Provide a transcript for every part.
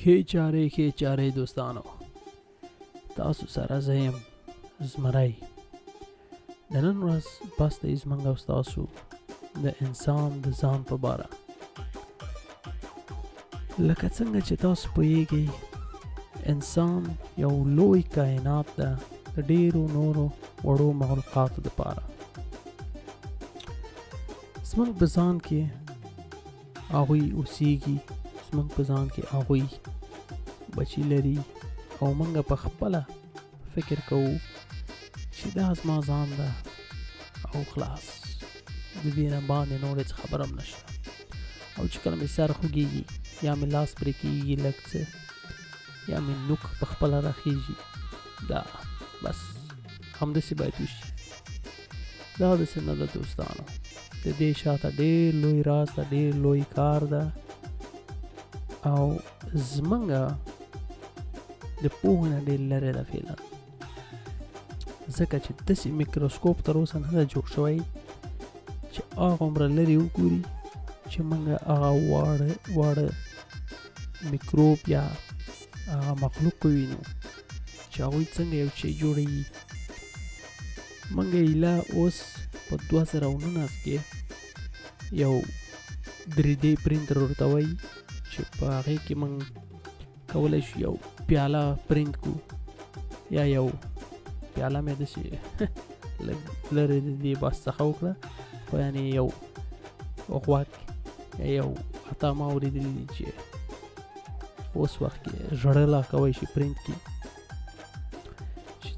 ښې چارې دوستانو، تاسو سره زه یم زمری. د نن ورځ بس دی زمونږ او ستاسو د انسان د ځان په باره. لکه څنګه چې تاسو پوهیږئ انسان یو لوی کائنات ده د ډیرو نورو وړو مخلوقاتو دپاره. زمونږ په ځان کې هغوی اوسیږي، زمونږ په ځان کې هغوی بچی لري او موږ په خپله فکر کوو چې دا زما ځان ده او خلاص، د دې نه باندې نور هېڅ خبره هم نشته. او چې کله مې سر خوږېږي یا مې لاس پرې کېږي لږ څه یا مې نوک په خپله راخېږي، دا بس همداسې باید وشي. دا داسې نه ده دوستانو، د دې شاته ډېر لوی راز ده، ډېر لوی کار ده او زمونږ د پوهې نه ډېر لرې ده فعلا، ځکه چې داسې میکروسکوپ تر اوسه نه ده جوړ شوی چې هغه عمره لرې وګوري چې موږ هغه واړه میکروب یا هغه مخلوق ووینو چې هغوی څنګه یو شی جوړوي. موږ ایله اوس په 2019 کې یو 3D پرینټر ورته وایي چې په هغې کې موږ کولی شو یو پیاله پرینټ کړو، یا یو پیاله مې داسې لږ لرې د دې بحث څخه وکړه، خو یعنې یو غوږ یا یو حتی ما اورېدلي دي چې اوس وخت کې ژړله کوی شي پرینټ کړي چې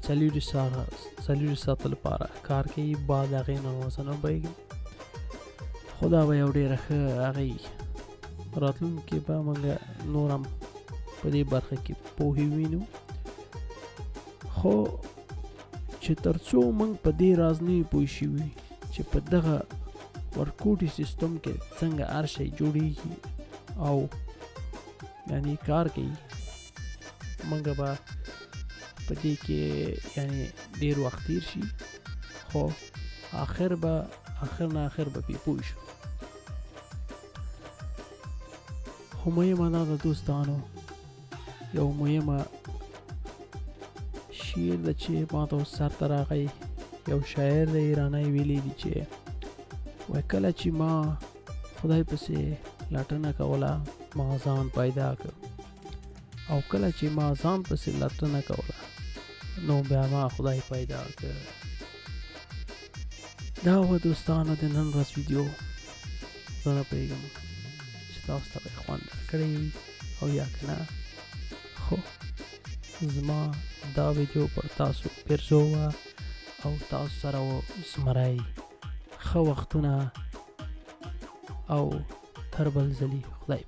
40 ساعته لپاره کار کوي، بعد هغې نه اوسه نه بهیږي. خو دا به یو ډېره ښه هغې راتلونکي به موږ نور هم په دې برخه کې پوهې وینو. خو چې تر څو موږ په دې راز نه وي پوه شوي چې په دغه ورکوټي سیستم کې څنګه هر شی جوړیږي او یعنی کار کوي، موږ به په دې کې یعنی ډېر وخت تیر شي، خو آخر به پې پوه شو. خو مهمه دا ده دوستانو، یو مهمه شعر ده چې ما ته اوس سر ته راغی، یو شاعر د ایرانی ویلی دي چې وایي کله چې ما خدای پسې لټنه کوله ما ځان پیدا کړ، او کله چې ما ځان پسې لټنه کوله نو بیا ما خدای پیدا کړ. دا وه دوستانو د نن ورځ ویډیو. زه نه پوهېږم چې تاسو ته به یې خوند درکړی او یا که نه، خو زما دا ویډیو پر تاسو پیرزو وه او تاسو سره و زمری. ښه وختونه او تر بل ځلي خدای